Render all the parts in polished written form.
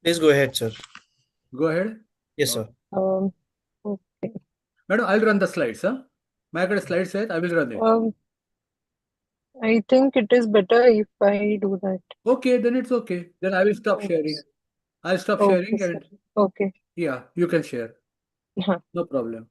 Please go ahead, sir. Go ahead. Yes, Uh, sir. Um, okay. Madam, I'll run the slides, huh? माझ्याकडे slides आहेत, I will run it. Um, I think it is better if I do that. Okay, then it's okay. Then I will stop sharing. Oops. I'll stop Okay, sharing sir. and Okay. yeah, you can share. Huh. No problem.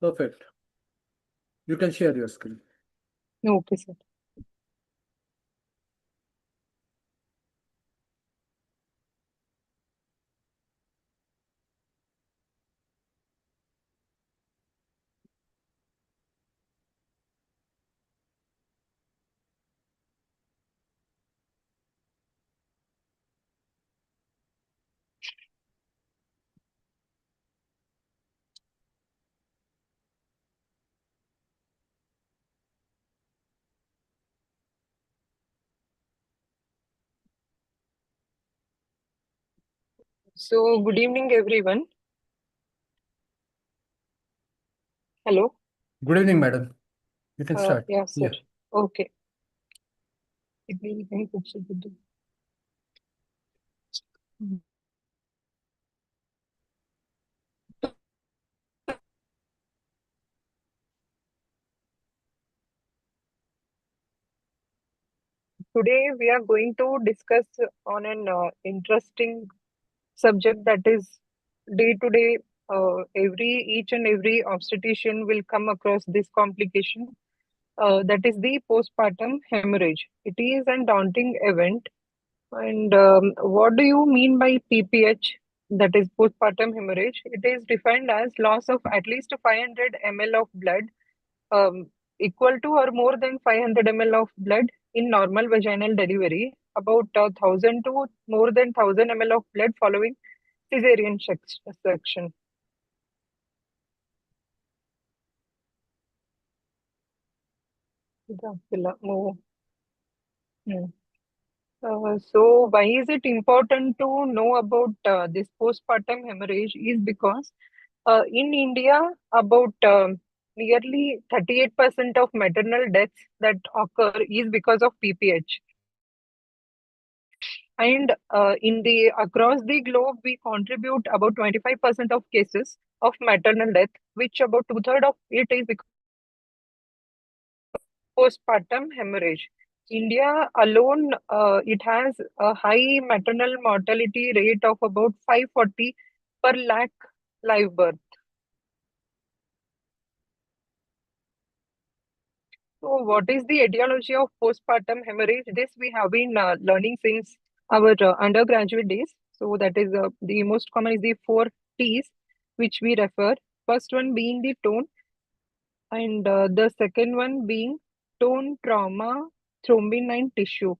Perfect. You can share your screen. Okay, sir. So, good evening, everyone. Hello. Good evening, madam. You can start. Yeah, sir. Yeah. Okay. Today we are going to discuss on an interesting subject that is day to day. Each and every obstetrician will come across this complication. That is the postpartum hemorrhage. It is a daunting event. And what do you mean by PPH? That is postpartum hemorrhage. It is defined as loss of at least 500 ml of blood, um, equal to or more than 500 ml of blood in normal vaginal delivery, about 1000 to more than 1000 ml of blood following cesarean section. Oh. Hmm. So why is it important to know about this postpartum hemorrhage? Is because in India, about nearly 38% of maternal deaths that occur is because of PPH. And in the across the globe, we contribute about 25% of cases of maternal death, which about two-thirds of it is because postpartum hemorrhage. India alone, it has a high maternal mortality rate of about 540 per lakh live birth. So, what is the etiology of postpartum hemorrhage? This we have been learning since our undergraduate days. So, that is the most common is the four T's, which we refer. First one being the tone, and the second one being tone, trauma, thrombin, and tissue.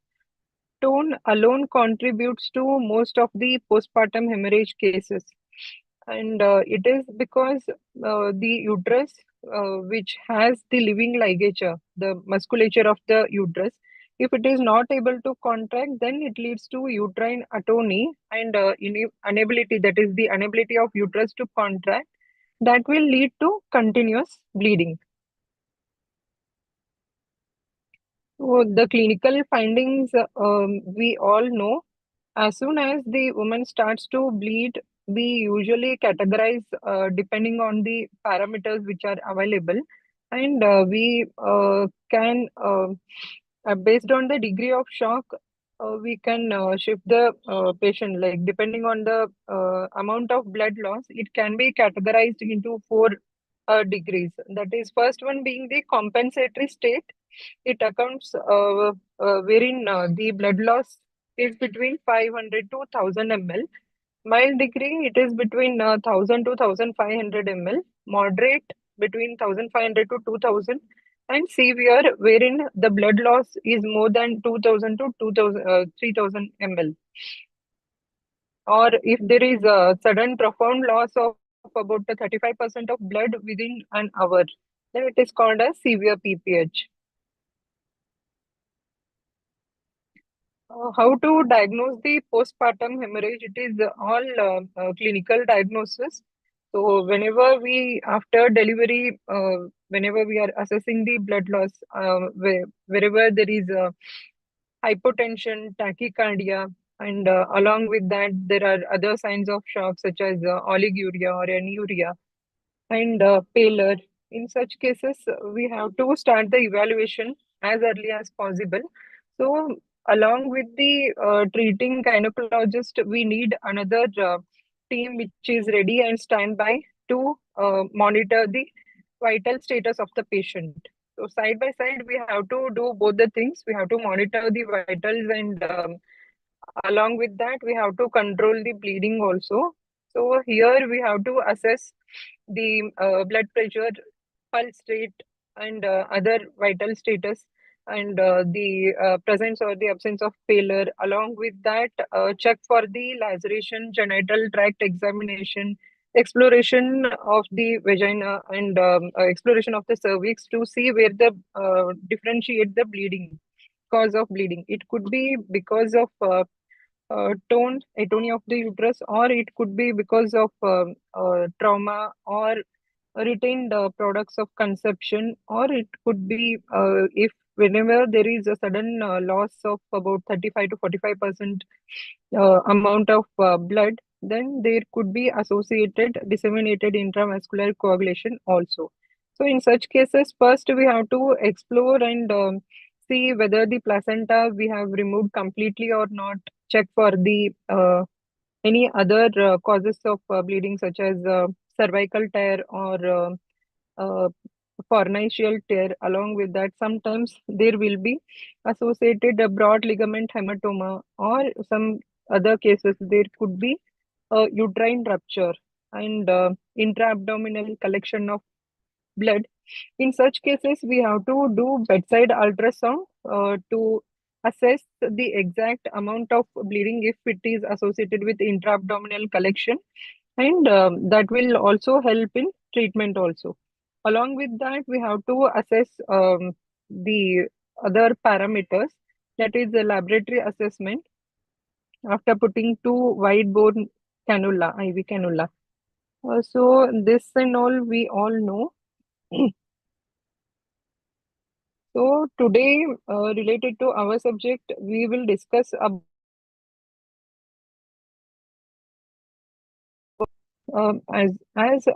Tone alone contributes to most of the postpartum hemorrhage cases. And it is because the uterus, which has the living ligature, the musculature of the uterus, if it is not able to contract, then it leads to uterine atony and inability, that is the inability of uterus to contract, that will lead to continuous bleeding. So the clinical findings, we all know. As soon as the woman starts to bleed, we usually categorize depending on the parameters which are available, and we can, based on the degree of shock, we can shift the patient. Like depending on the amount of blood loss, it can be categorized into four degrees. That is, first one being the compensatory state. It accounts wherein the blood loss is between 500 to 1000 ml. Mild degree, it is between 1000 to 1500 ml. Moderate, between 1500 to 2000. And severe, wherein the blood loss is more than 2000 to 3000 ml. Or if there is a sudden profound loss of about 35% of blood within an hour, then it is called as severe PPH. How to diagnose the postpartum hemorrhage? It is all clinical diagnosis. So whenever we, after delivery, whenever we are assessing the blood loss, wherever there is hypotension, tachycardia, and along with that, there are other signs of shock such as oliguria or anuria and pallor. In such cases, we have to start the evaluation as early as possible. So, along with the treating gynecologist, we need another team which is ready and standby to monitor the vital status of the patient. So, side by side, we have to do both the things. We have to monitor the vitals, and along with that, we have to control the bleeding also. So, here we have to assess the blood pressure, pulse rate, and other vital status, and the presence or the absence of pallor. Along with that, check for the laceration, genital tract examination, exploration of the vagina, and exploration of the cervix to see where the differentiate the bleeding, cause of bleeding. It could be because of tone, atonia of the uterus, or it could be because of trauma or retained products of conception, or it could be if whenever there is a sudden loss of about 35 to 45% amount of blood, then there could be associated disseminated intravascular coagulation also. So in such cases, first we have to explore and see whether the placenta we have removed completely or not. Check for the any other causes of bleeding such as cervical tear or uh, fornical tear. Along with that, sometimes there will be associated a broad ligament hematoma, or some other cases there could be uterine rupture and intra-abdominal collection of blood. In such cases, we have to do bedside ultrasound to assess the exact amount of bleeding if it is associated with intra-abdominal collection, and that will also help in treatment also. Along with that, we have to assess the other parameters, that is the laboratory assessment after putting two wide bore cannula, IV cannula. So this and all we all know. So today, related to our subject, we will discuss about as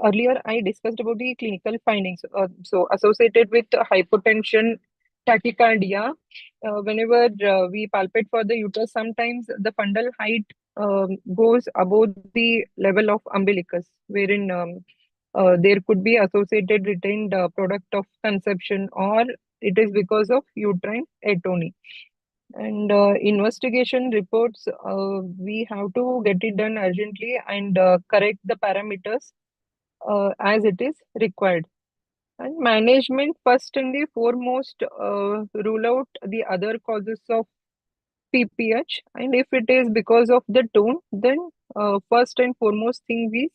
earlier I discussed about the clinical findings. So associated with hypotension, tachycardia, whenever we palpate for the uterus, sometimes the fundal height goes above the level of umbilicus, wherein there could be associated retained product of conception, or it is because of uterine atony. And investigation reports, we have to get it done urgently and correct the parameters as it is required. And management, first and the foremost, rule out the other causes of PPH. And if it is because of the tone, then first and foremost thing is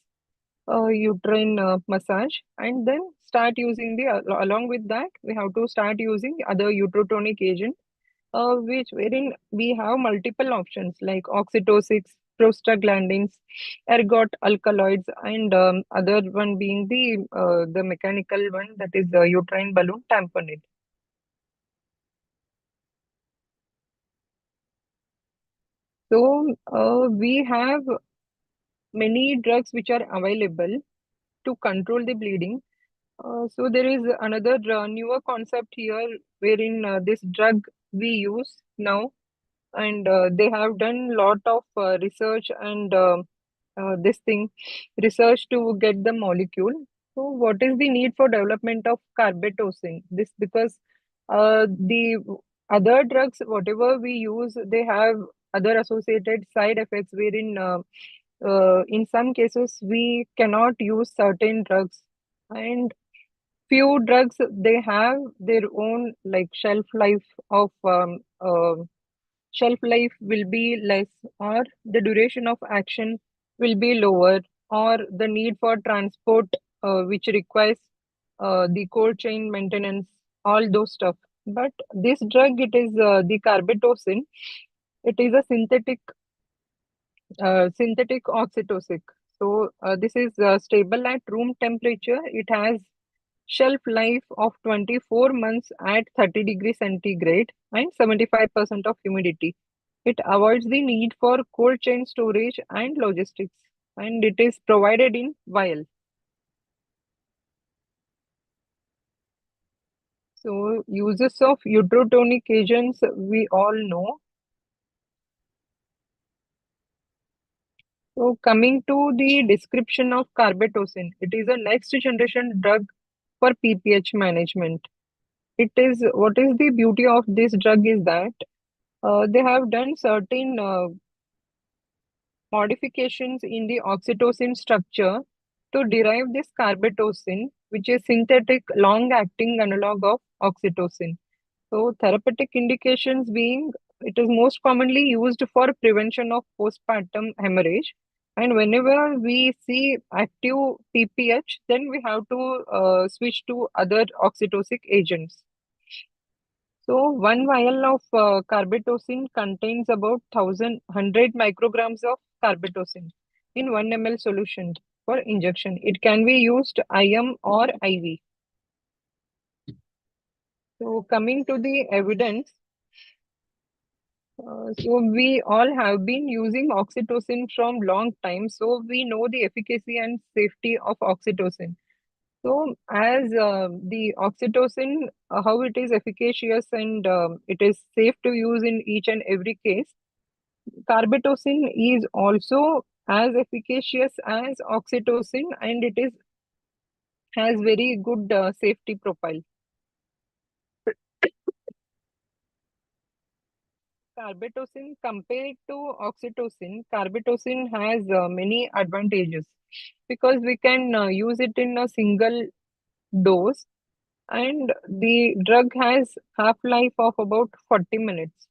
uterine massage, and then start using the, along with that, we have to start using other uterotonic agent, which wherein we have multiple options like oxytocics, prostaglandins, ergot alkaloids, and other one being the mechanical one, that is the uterine balloon tamponade. So we have many drugs which are available to control the bleeding. So there is another newer concept here wherein this drug we use now, and they have done lot of research and this thing research to get the molecule. So what is the need for development of carbetocin? This because the other drugs whatever we use, they have other associated side effects wherein in some cases we cannot use certain drugs, and few drugs they have their own like shelf life will be less, or the duration of action will be lower, or the need for transport which requires the cold chain maintenance, all those stuff. But this drug, it is the carbetocin. It is a synthetic oxytocin. So this is stable at room temperature. It has shelf life of 24 months at 30 degrees centigrade and 75% of humidity. It avoids the need for cold chain storage and logistics, and it is provided in vial. So uses of utrotonic agents we all know. So coming to the description of carbetocin, it is a next generation drug for PPH management. It is what is the beauty of this drug is that they have done certain modifications in the oxytocin structure to derive this carbetocin, which is synthetic long-acting analog of oxytocin. So therapeutic indications being it is most commonly used for prevention of postpartum hemorrhage. And whenever we see active PPH, then we have to switch to other oxytocic agents. So one vial of carbetocin contains about 1,100 micrograms of carbetocin in 1 ml solution for injection. It can be used IM or IV. So coming to the evidence, so we all have been using oxytocin from long time, so we know the efficacy and safety of oxytocin. So as the oxytocin, how it is efficacious and it is safe to use in each and every case, carbetocin is also as efficacious as oxytocin and it is has very good safety profile. Carbetocin compared to oxytocin, carbetocin has many advantages because we can use it in a single dose and the drug has half-life of about 40 minutes.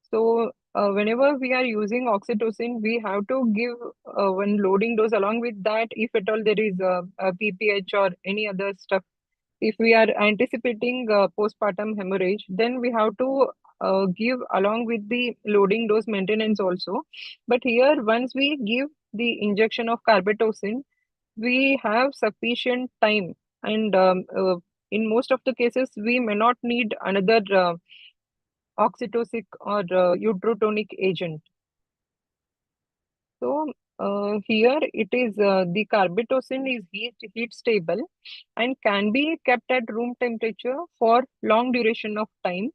So whenever we are using oxytocin, we have to give one loading dose along with that if at all there is a PPH or any other stuff. If we are anticipating postpartum hemorrhage, then we have to give along with the loading dose maintenance also. But here, once we give the injection of carbetocin, we have sufficient time, and in most of the cases, we may not need another oxytocic or utrotonic agent. So here it is the carbetocin is heat stable and can be kept at room temperature for long duration of time.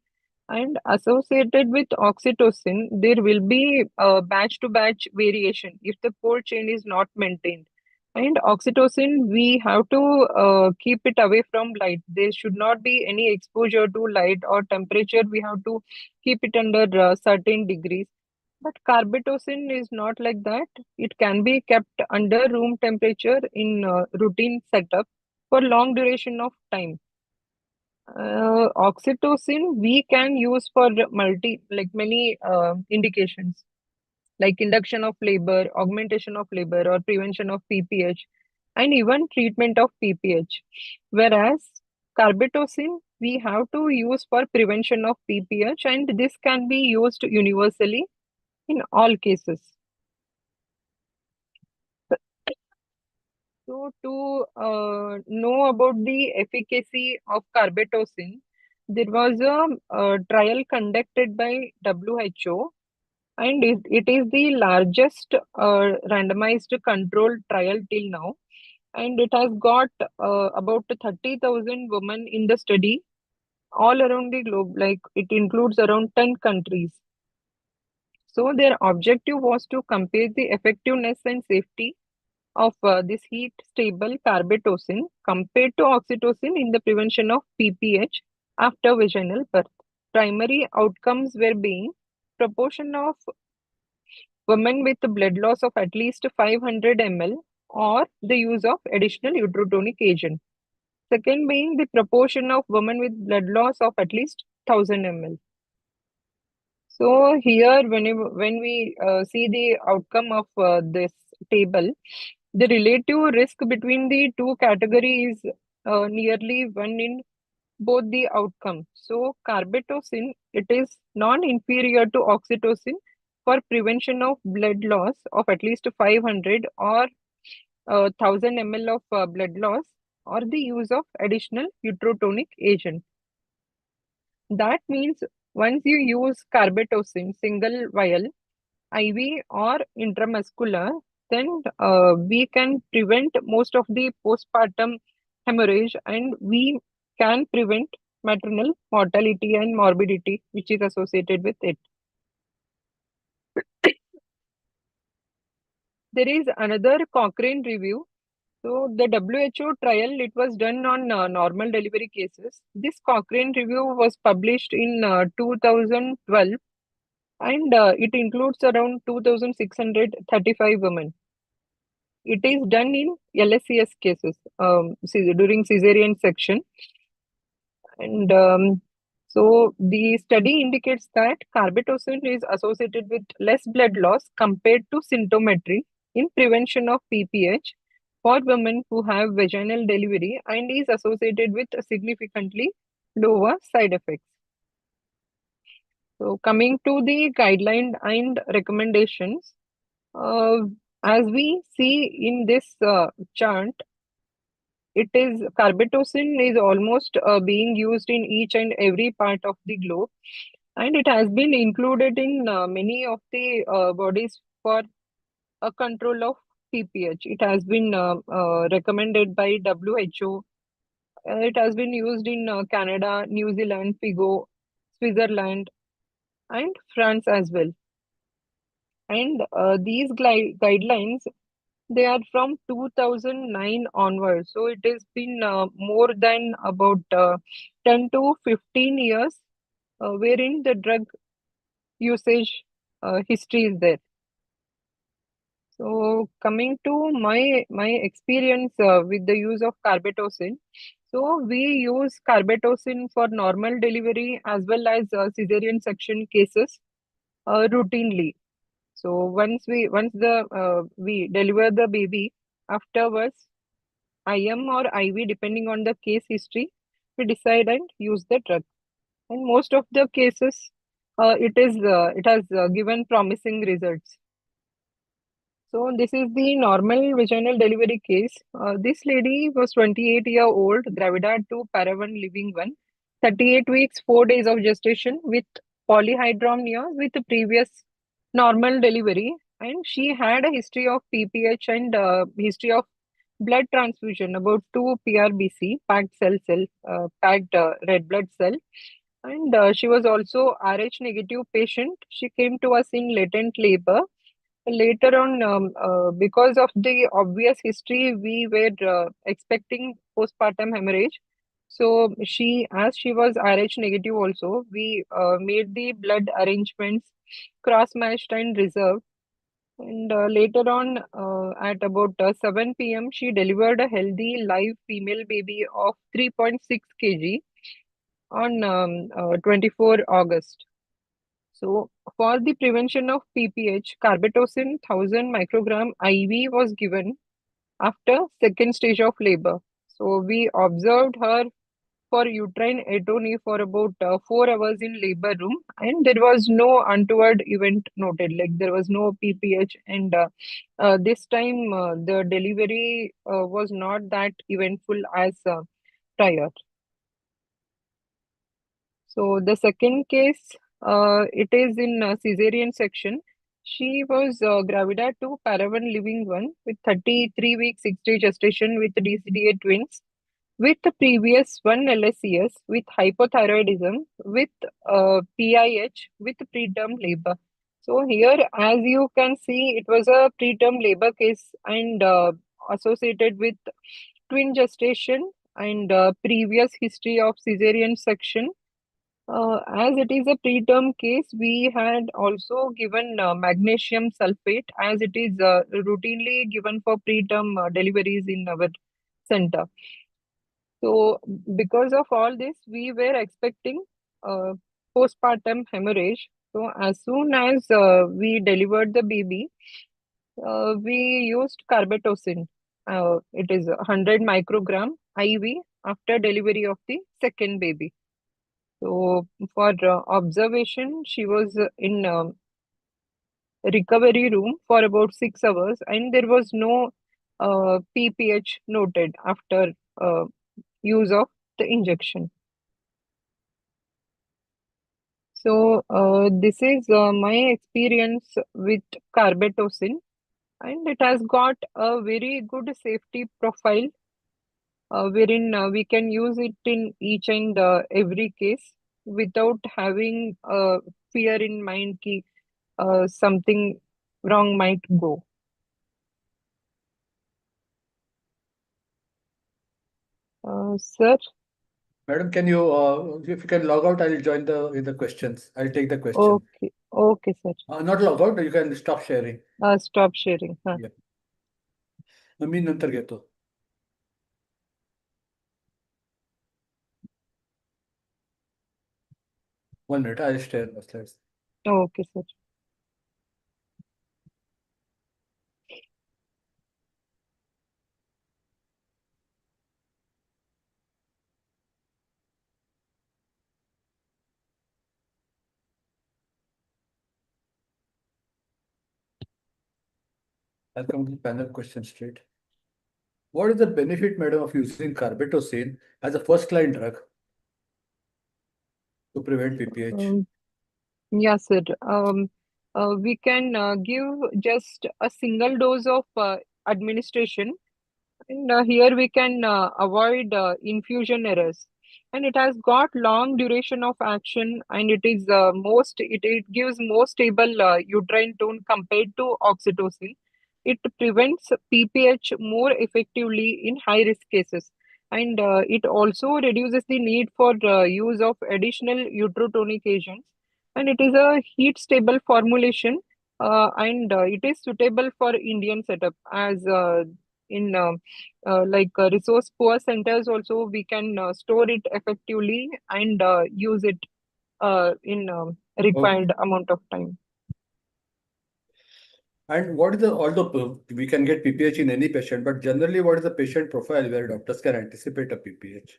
And associated with oxytocin, there will be batch to batch variation if the cold chain is not maintained. And oxytocin, we have to keep it away from light. There should not be any exposure to light or temperature. We have to keep it under certain degrees. But carbetocin is not like that. It can be kept under room temperature in routine setup for long duration of time. Oxytocin we can use for like many indications like induction of labor, augmentation of labor, or prevention of PPH, and even treatment of PPH. Whereas carbetocin we have to use for prevention of PPH, and this can be used universally in all cases. So, to know about the efficacy of carbetocin, there was a trial conducted by WHO, and it is the largest randomized controlled trial till now. And it has got about 30,000 women in the study all around the globe, like it includes around 10 countries. So, their objective was to compare the effectiveness and safety of this heat stable carbetocin compared to oxytocin in the prevention of PPH after vaginal birth. Primary outcomes were being proportion of women with blood loss of at least 500 ml or the use of additional utrotonic agent. Second being the proportion of women with blood loss of at least 1000 ml. So here, when we see the outcome of this table, the relative risk between the two categories nearly one in both the outcome. So carbetocin, it is non-inferior to oxytocin for prevention of blood loss of at least 500 or 1000 ml of blood loss, or the use of additional uterotonic agent. That means once you use carbetocin single vial, IV or intramuscular, then we can prevent most of the postpartum hemorrhage, and we can prevent maternal mortality and morbidity which is associated with it. There is another Cochrane review. So the WHO trial, it was done on normal delivery cases. This Cochrane review was published in 2012, and it includes around 2,635 women. It is done in LSCS cases, during cesarean section. And so the study indicates that carbetocin is associated with less blood loss compared to symptometry in prevention of PPH for women who have vaginal delivery, and is associated with significantly lower side effects. So coming to the guideline and recommendations, uh, as we see in this chart, it is carbetocin is almost being used in each and every part of the globe, and it has been included in many of the bodies for a control of PPH. It has been recommended by WHO. It has been used in Canada, New Zealand, Figo, Switzerland, and France as well. And these guidelines, they are from 2009 onwards. So it has been more than about 10 to 15 years wherein the drug usage history is there. So coming to my experience with the use of carbetocin. So we use carbetocin for normal delivery as well as cesarean section cases routinely. So once we deliver the baby, afterwards IM or IV, depending on the case history, we decide and use the drug. And most of the cases, it has given promising results. So this is the normal vaginal delivery case. This lady was 28-year-old, gravida to paravan living one, 38 weeks, 4 days of gestation with polyhydramnios with the previous normal delivery, and she had a history of PPH and history of blood transfusion, about 2 PRBC, packed red blood cell, and she was also Rh negative patient. She came to us in latent labor. Later on, because of the obvious history, we were expecting postpartum hemorrhage. So as she was Rh negative also, we made the blood arrangements cross-matched and reserved. And later on, at about 7 p.m., she delivered a healthy live female baby of 3.6 kg on 24 August. So, for the prevention of PPH, carbetocin 1000 microgram IV was given after second stage of labor. So, we observed her for uterine atony for about 4 hours in labor room, and there was no untoward event noted, like there was no PPH. And this time, the delivery was not that eventful as prior. So the second case, it is in cesarean section. She was gravida to paravan living one with 33 weeks 6-day gestation with DCDA twins, with the previous one LSCS, with hypothyroidism, with PIH, with preterm labor. So here, as you can see, it was a preterm labor case, and associated with twin gestation and previous history of cesarean section. As it is a preterm case, we had also given magnesium sulfate, as it is routinely given for preterm deliveries in our center. So, because of all this, we were expecting uh, postpartum hemorrhage. So, as soon as we delivered the baby, we used carbetocin. It is 100 microgram IV after delivery of the second baby. So, for observation, she was in recovery room for about 6 hours, and there was no PPH noted after use of the injection. So, this is my experience with Carbetocin, and it has got a very good safety profile wherein we can use it in each and every case without having fear in mind ki something wrong might go. Sir, Madam, can you, if you can log out, I'll join the questions. I'll take the question. okay, okay, sir. Not log out, you can stop sharing. Stop sharing. Huh. Yeah. मी नंतर घेतो. 1 minute, I'll share the slides. Okay, sir. I'll come to the panel question straight. What is the benefit, madam, of using carbetocin as a first-line drug to prevent PPH? Um, yeah, sir. We can give just a single dose of administration. And here we can avoid infusion errors. And it has got long duration of action, and it gives more stable uterine tone compared to oxytocin. It prevents PPH more effectively in high risk cases. And it also reduces the need for use of additional uterotonic agents. And it is a heat stable formulation, and it is suitable for Indian setup as in resource poor centers also we can store it effectively and use it in Okay. required amount of time. And what is although we can get PPH in any patient, but generally, what is the patient profile where doctors can anticipate a PPH?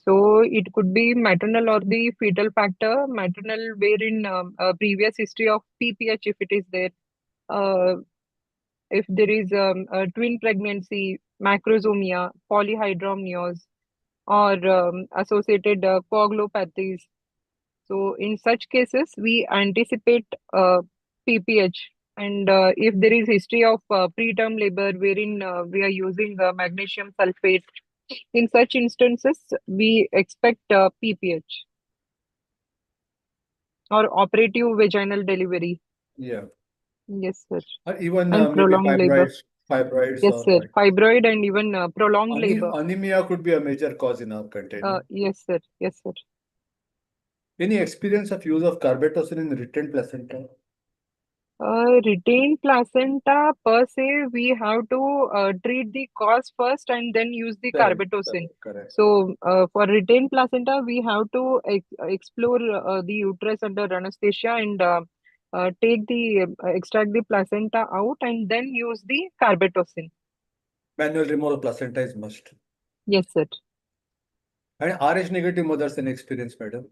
So it could be maternal or the fetal factor. Maternal wherein a previous history of PPH if it is there. Uh, if there is a twin pregnancy, macrosomia, polyhydramnios, or associated coagulopathies. So in such cases, we anticipate PPH. And if there is history of preterm labor wherein we are using magnesium sulfate, in such instances, we expect PPH or operative vaginal delivery. Yeah. Yes, sir. Or even And maybe prolonged labor. fibroids Yes, or sir. what. Fibroid and even prolonged labor. Anemia could be a major cause in our country, no? Yes, sir. Yes, sir. Any experience of use of carbetocin in retained placenta? Retained placenta per se, we have to treat the cause first and then use the Correct, carbetocin. correct, correct. So, for retained placenta, we have to explore the uterus under anesthesia and extract the placenta out and then use the carbetocin. Manual removal of placenta is must. Yes, sir. And Rh negative mothers in experience, madam.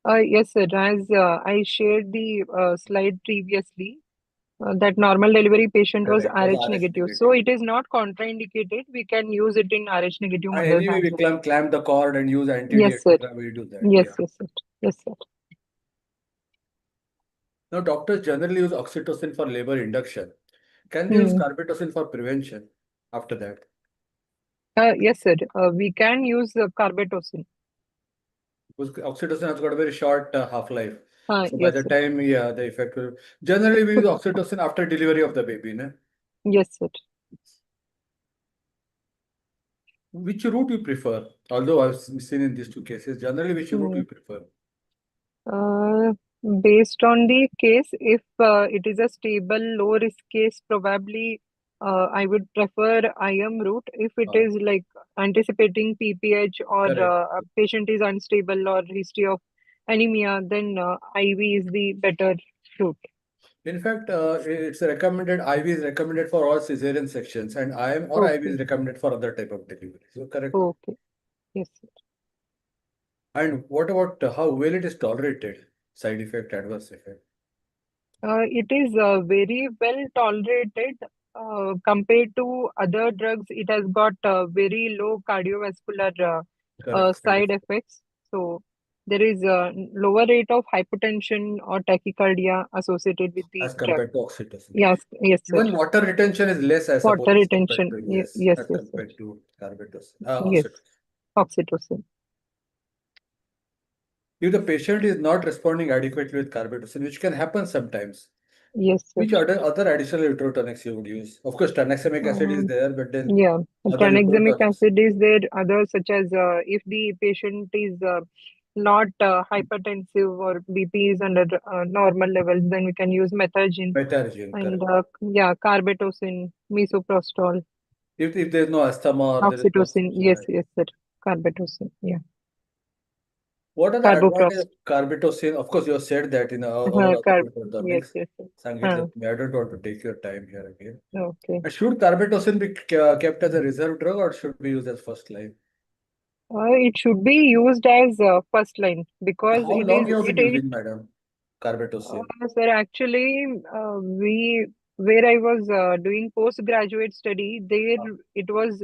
Yes, sir. As I shared the slide previously, that normal delivery patient was Correct, was Rh Rh negative. So negative. it is not contraindicated. We can use it in Rh negative And mothers anyway, as we well. clamp the cord and use anti-D, Yes, sir. etc. We do that, Yes, yeah. yes, sir. Yes, sir. Now, doctors generally use oxytocin for labor induction. Can they use Hmm. carbetocin for prevention after that? Yes, sir. We can use carbetocin. Because oxytocin has got a very short half-life. So by Yes, the sir. time, yeah, the effect will. Generally, we use oxytocin after delivery of the baby, no? Yes, sir. Which route you prefer? Although I've seen in these two cases, generally, which route Hmm. you prefer? Uh, Based on the case, if it is a stable, low risk case, probably I would prefer IM route. If it Uh, is like anticipating PPH or correct. a patient is unstable or history of anemia, then IV is the better route. In fact, it's recommended, IV is recommended for all cesarean sections, and IM or IV Okay. is recommended for other type of delivery. So correct. Okay. Yes, sir. And what about how well it is tolerated? Side effect, adverse effect. It is very well tolerated compared to other drugs. It has got very low cardiovascular Correct. Side side effect. effects. So there is a lower rate of hypertension or tachycardia associated with the As drug. compared to oxytocin. Yes, yes, sir. Even water retention is less, I Water suppose, as compared retention. to, yes, Yes, as yes, sir. compared to carbetocin, Yes, oxytocin. oxytocin. If the patient is not responding adequately with carbetocin, which can happen sometimes, Yes, sir. which other additional ureotonics you would use? Of course, tranexamic acid is Um, there, but then Yeah, other tranexamic ureotonics. acid is there. Others such as if the patient is not hypertensive or BP is under normal levels, then we can use methargine Methargine, and correct. yeah, carbetocin, misoprostol, If there's no asthma or there is no oxytocin. oxygen, Yes, yes, sir. Carbetocin. Yeah, what are the advantages carboprost. of carbetocin? Of course, you have said that in all other Carb. Yes, ureotonics. yes, sir. Sangeet, I don't want to take your time here again. Okay. And should carbetocin be kept as a reserve drug or should be used as first line? It should be used as first line because How it long is you have been it using, madam, carbetocin? Sir, actually, we where I was doing postgraduate study, there it was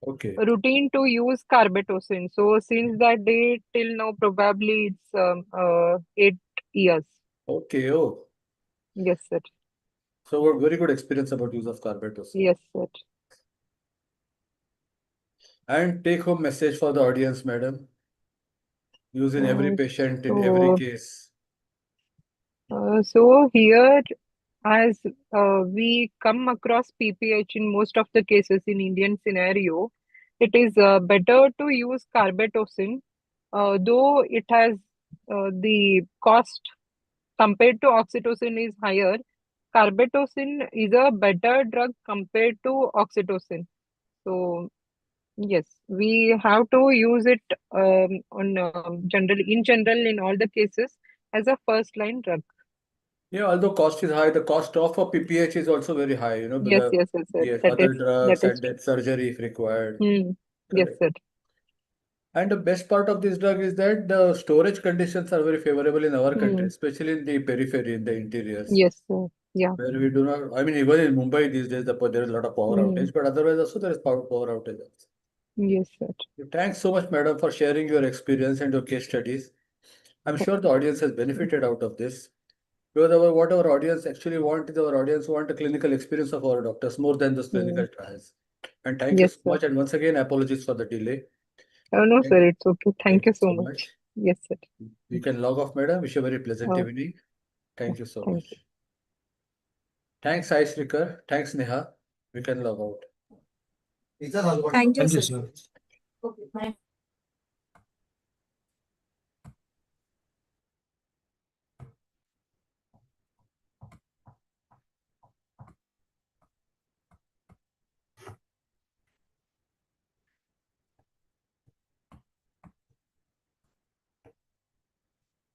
Okay. routine to use carbetocin. So since that day till now, probably it's 8 years. Okay. Oh, Yes, sir. so what very good experience about use of carbetocin. Yes, sir. And take home message for the audience, madam. Use in every Uh, patient, in every so, case. so here, as we come across PPH in most of the cases in Indian scenario, it is better to use carbetocin, though it has the cost compared to oxytocin is higher. Carbetocin is a better drug compared to oxytocin. So yes, we have to use it on in general in all the cases as a first line drug. Yeah, although cost is high, the cost of a PPH is also very high, Yes, because yes, yes, sir. yes, That other that drugs is and then surgery if required. Hmm. Yes, Correct. sir. And the best part of this drug is that the storage conditions are very favorable in our country, Hmm. especially in the periphery, in the interiors, Yes, sir. Yeah. where we do not. I mean, even in Mumbai these days, there is a lot of power Hmm. outage, but otherwise also there is power outage also. Yes, sir. Thanks so much, madam, for sharing your experience and your case studies. I'm sure the audience has benefited out of this. Because what our audience actually want is our audience want a clinical experience of our doctors more than those Hmm. clinical trials. And thank you Yes, so sir. much. And once again, apologies for the delay. No, Thank, sir. It's okay. Thank thank you you so so much. much. Yes, sir. You can log off, madam. Wish you a very pleasant Uh, evening. yeah, Thank you so thank you. much. Thanks, Sai Srikar. Thanks, Neha. We can log out. Thank you, sir.